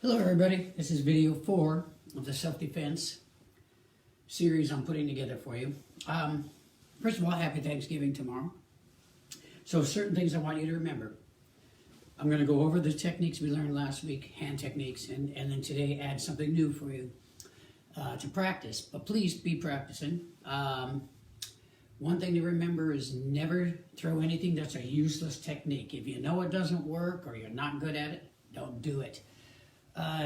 Hello everybody, this is video 4 of the self-defense series I'm putting together for you. First of all, happy Thanksgiving tomorrow. So certain things I want you to remember. I'm going to go over the techniques we learned last week, hand techniques, and then today add something new for you to practice. But please be practicing. One thing to remember is never throw anything that's a useless technique. If you know it doesn't work or you're not good at it, don't do it.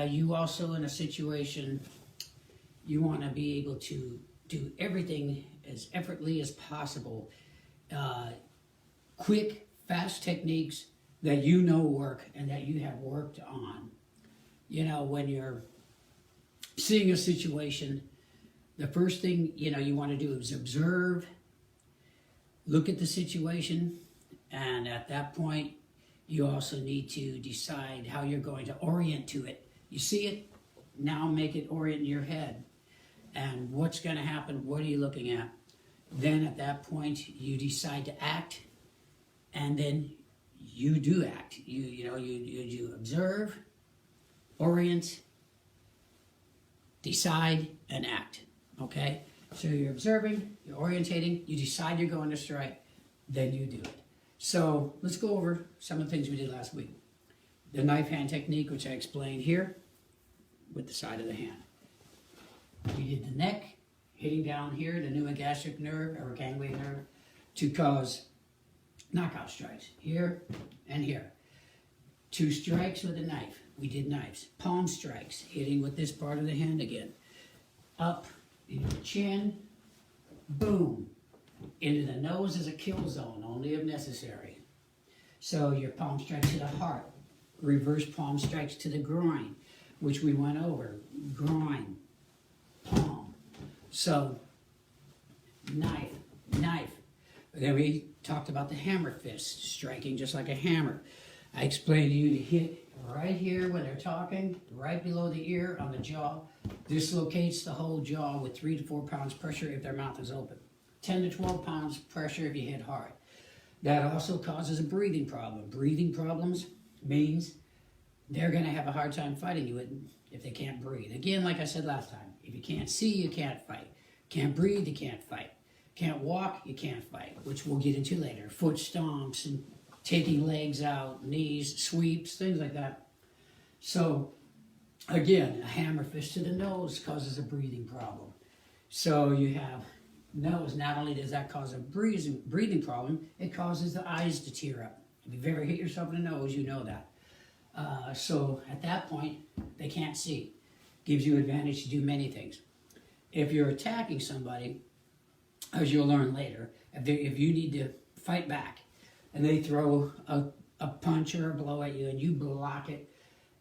You also, in a situation, you want to be able to do everything as effortlessly as possible. Quick, fast techniques that you know work and that you have worked on. You know, when you're seeing a situation, the first thing, you want to do is observe, look at the situation, and at that point, you also need to decide how you're going to orient to it. You see it, now make it orient in your head. And what's going to happen, what are you looking at? Then at that point, you decide to act, and then you do act. You observe, orient, decide, and act, okay? So you're observing, you're orientating, you decide you're going to strike, then you do it. So let's go over some of the things we did last week. The knife hand technique, which I explained here, with the side of the hand. We did the neck, hitting down here, the pneumogastric nerve, or ganglion nerve, to cause knockout strikes, here and here. 2 strikes with a knife. We did knives. Palm strikes, hitting with this part of the hand again. Up into the chin, boom. Into the nose is a kill zone, only if necessary. So your palm strikes to the heart. Reverse palm strikes to the groin, which we went over. Groin, palm. So, knife. Then we talked about the hammer fist, striking just like a hammer. I explained to you to hit right here when they're talking, right below the ear on the jaw. Dislocates the whole jaw with 3 to 4 pounds pressure if their mouth is open. 10 to 12 pounds pressure if you hit hard. That also causes a breathing problem. Breathing problems means they're going to have a hard time fighting you if they can't breathe. Again, like I said last time, if you can't see, you can't fight. Can't breathe, you can't fight. Can't walk, you can't fight, which we'll get into later. Foot stomps and taking legs out, knees, sweeps, things like that. So, again, a hammer fist to the nose causes a breathing problem. So you have nose. Not only does that cause a breathing problem, it causes the eyes to tear up. If you've ever hit yourself in the nose, you know that. So at that point, they can't see. Gives you advantage to do many things. If you're attacking somebody, as you'll learn later, if you need to fight back, and they throw a punch or a blow at you, and you block it,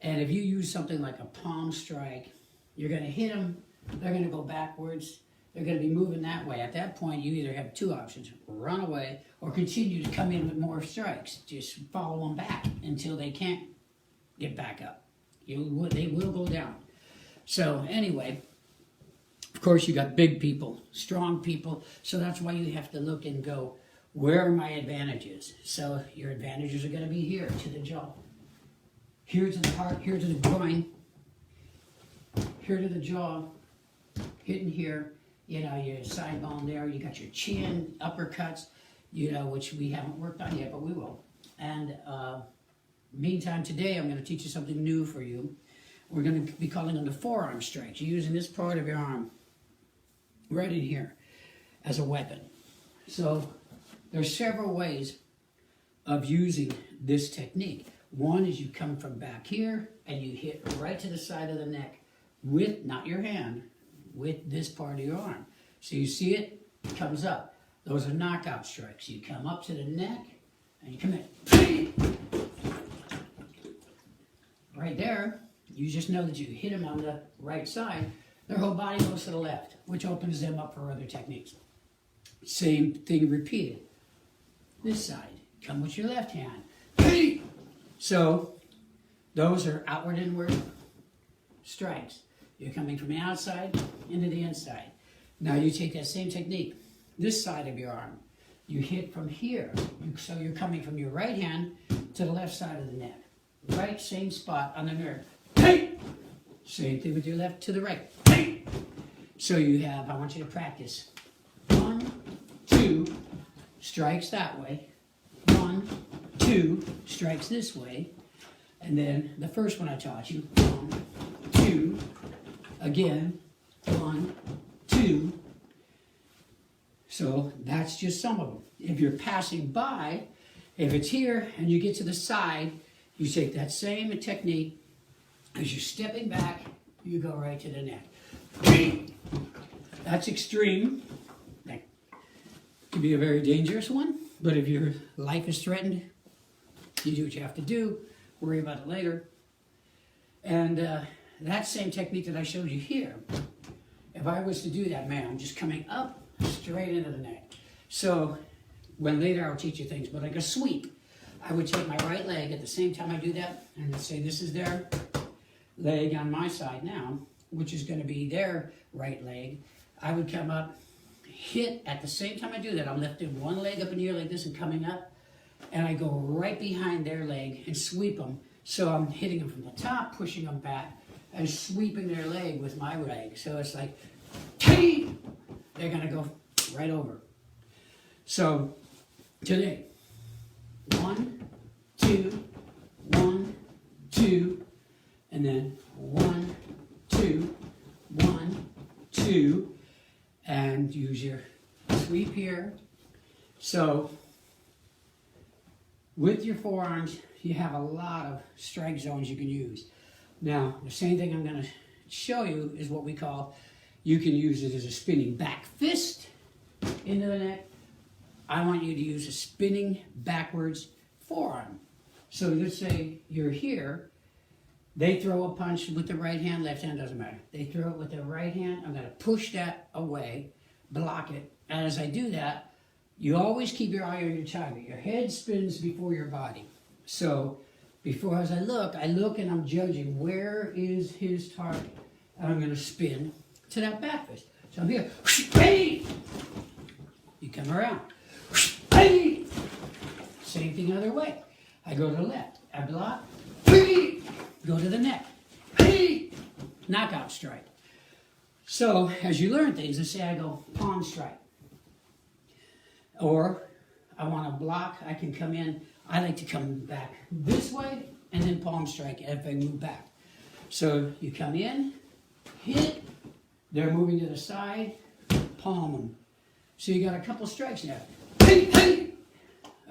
and if you use something like a palm strike, you're going to hit them, they're going to go backwards, they're going to be moving that way. At that point, you either have 2 options: run away or continue to come in with more strikes. Just follow them back until they can't get back up. They will go down. So anyway, of course, you got big people, strong people, so that's why you have to look and go, where are my advantages? So your advantages are going to be here to the jaw, here to the heart, here to the groin, here to the jaw, hitting here. Your side bone there, you got your chin, uppercuts, which we haven't worked on yet, but we will. And meantime, today I'm going to teach you something new for you. We're going to be calling them the forearm strikes. You're using this part of your arm right in here as a weapon. So there's several ways of using this technique. One is you come from back here and you hit right to the side of the neck with, not your hand, with this part of your arm. So you see it comes up. Those are knockout strikes. You come up to the neck and you come in. Right there, you just know that you hit them on the right side. Their whole body goes to the left, which opens them up for other techniques. Same thing repeated. This side, come with your left hand. So those are outward, inward strikes. You're coming from the outside into the inside. Now you take that same technique, this side of your arm. You hit from here. So you're coming from your right hand to the left side of the neck. Right, same spot on the nerve. Hey! Same thing with your left to the right. So you have, I want you to practice. 1, 2, strikes that way. 1, 2, strikes this way. And then the first one I taught you. 1, 2, again. 1, 2. So that's just some of them. If you're passing by, if it's here and you get to the side, you take that same technique. As you're stepping back, you go right to the neck. That's extreme. That could be a very dangerous one, but if your life is threatened, you do what you have to do. Worry about it later. And that same technique that I showed you here, if I was to do that, man, I'm just coming up straight into the neck. So when later I'll teach you things, but like a sweep, I would take my right leg at the same time I do that, and let's say this is their leg on my side now, which is going to be their right leg. I would come up, hit at the same time I do that. I'm lifting one leg up in the air like this and coming up, and I go right behind their leg and sweep them. So I'm hitting them from the top, pushing them back, and sweeping their leg with my leg. So it's like, T! They're going to go right over. So today, 1, 2, 1, 2, and then 1, 2, 1, 2, and use your sweep here. So with your forearms, you have a lot of strike zones you can use. Now, the same thing I'm going to show you is what we call, you can use it as a spinning back fist into the neck. I want you to use a spinning backwards forearm. So let's say you're here, they throw a punch with the right hand, left hand, doesn't matter. They throw it with the right hand, I'm going to push that away, block it. And as I do that, you always keep your eye on your target. Your head spins before your body. So before, as I look and I'm judging where is his target. And I'm going to spin to that back fist. So I'm here. You come around. Same thing other way. I go to the left. I block. Go to the neck. Knockout strike. So as you learn things, let's say I go palm strike. Or I want to block, I can come in. I like to come back this way and then palm strike if I move back. So you come in, hit, they're moving to the side, palm them. So you got a couple strikes now.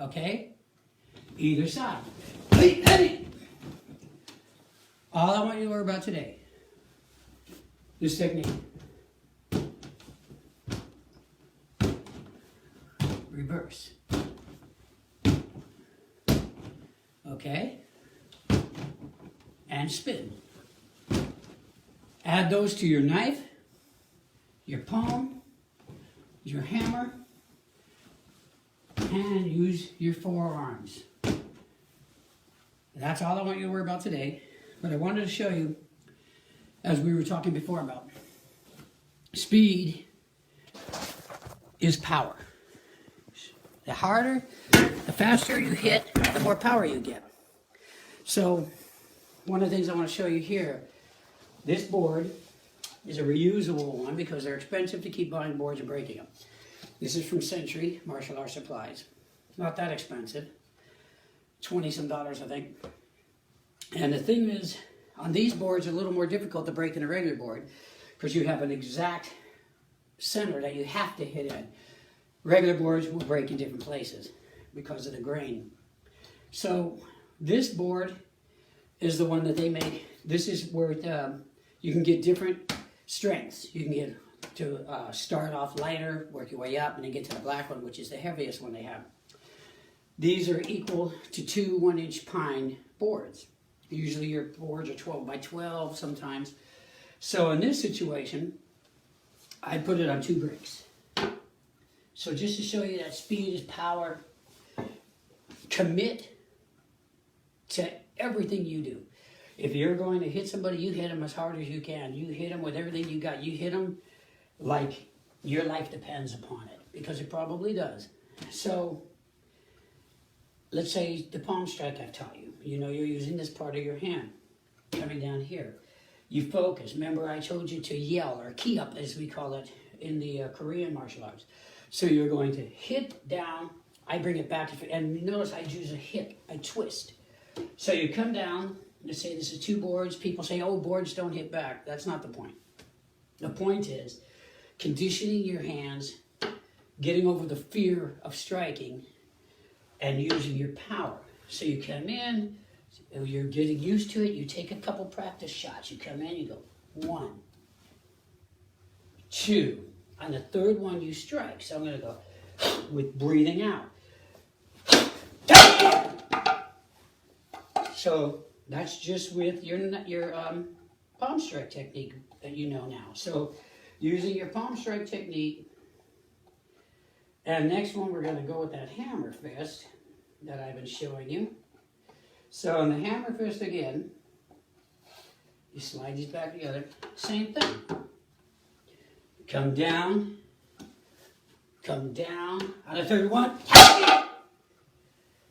Okay? Either side. All I want you to worry about today, this technique. Reverse. Okay? And spin. Add those to your knife, your palm, your hammer, and use your forearms. That's all I want you to worry about today. But I wanted to show you, as we were talking before about, speed is power. The harder, the faster you hit, the more power you get. So, one of the things I want to show you here, this board is a reusable one because they're expensive to keep buying boards and breaking them. This is from Century Martial Arts Supplies. Not that expensive. $20-some, I think. And the thing is, on these boards, it's a little more difficult to break than a regular board because you have an exact center that you have to hit in. Regular boards will break in different places because of the grain. So this board is the one that they make. This is where you can get different strengths. You can get to start off lighter, work your way up, and then get to the black one, which is the heaviest one they have. These are equal to 2 1-inch pine boards. Usually your boards are 12 by 12 sometimes. So in this situation, I put it on 2 bricks. So just to show you that speed is power, commit to everything you do. If you're going to hit somebody, you hit them as hard as you can. You hit them with everything you got. You hit them like your life depends upon it, because it probably does. So let's say the palm strike I've taught you. You know, you're using this part of your hand, coming down here. You focus. Remember I told you to yell, or key up as we call it in the Korean martial arts. So you're going to hit down, I bring it back, and you notice I use a hip, I twist. So you come down, let's say this is 2 boards, people say, oh, boards don't hit back. That's not the point. The point is conditioning your hands, getting over the fear of striking, and using your power. So you come in, you're getting used to it, you take a couple practice shots, you come in, you go 1, 2, on the 3rd one you strike. So I'm going to go with breathing out. So that's just with your palm strike technique that you know now. So using your palm strike technique, and next one we're going to go with that hammer fist that I've been showing you. So in the hammer fist again, you slide these back together, same thing. Come down, on the 3rd one.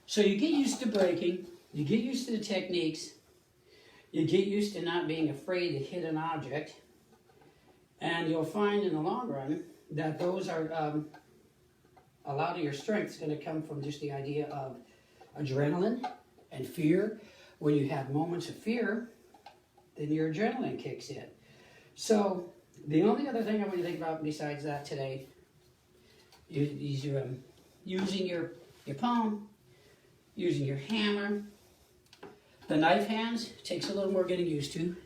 So you get used to breaking, you get used to the techniques, you get used to not being afraid to hit an object, and you'll find in the long run that those are, a lot of your strength is going to come from just the idea of adrenaline and fear. When you have moments of fear, then your adrenaline kicks in. So the only other thing I want you to think about besides that today is using your palm, using your hammer. The knife hands takes a little more getting used to,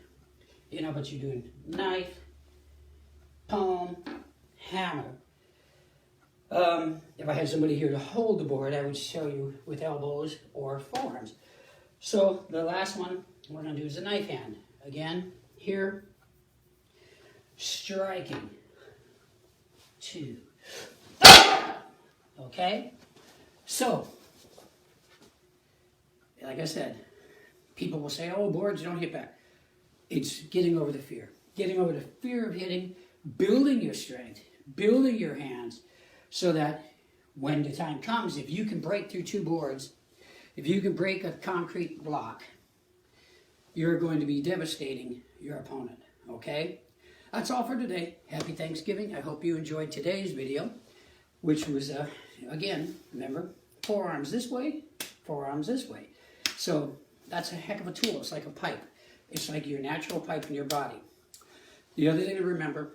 but you're doing knife, palm, hammer. If I had somebody here to hold the board, I would show you with elbows or forearms. So the last one we're going to do is a knife hand. Again, here, striking. 2. Okay? So, like I said, people will say, oh, boards don't hit back. It's getting over the fear. Getting over the fear of hitting, building your strength, building your hands, so that when the time comes, if you can break through 2 boards, if you can break a concrete block, you're going to be devastating your opponent, okay? That's all for today. Happy Thanksgiving. I hope you enjoyed today's video, which was, again, remember, forearms this way, forearms this way. So that's a heck of a tool. It's like a pipe. It's like your natural pipe in your body. The other thing to remember,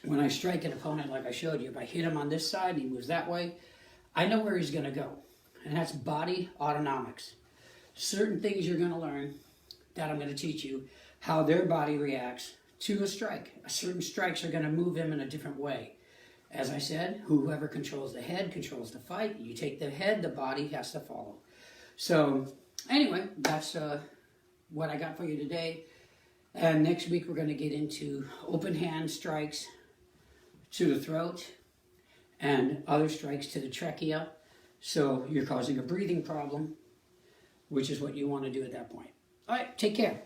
when I strike an opponent like I showed you, if I hit him on this side and he moves that way, I know where he's going to go. And that's body autonomics. Certain things you're going to learn that I'm going to teach you, how their body reacts to a strike. Certain strikes are going to move him in a different way. As I said, whoever controls the head controls the fight. You take the head, the body has to follow. So anyway, that's what I got for you today. And next week we're going to get into open hand strikes to the throat and other strikes to the trachea. So you're causing a breathing problem, which is what you want to do at that point. All right, take care.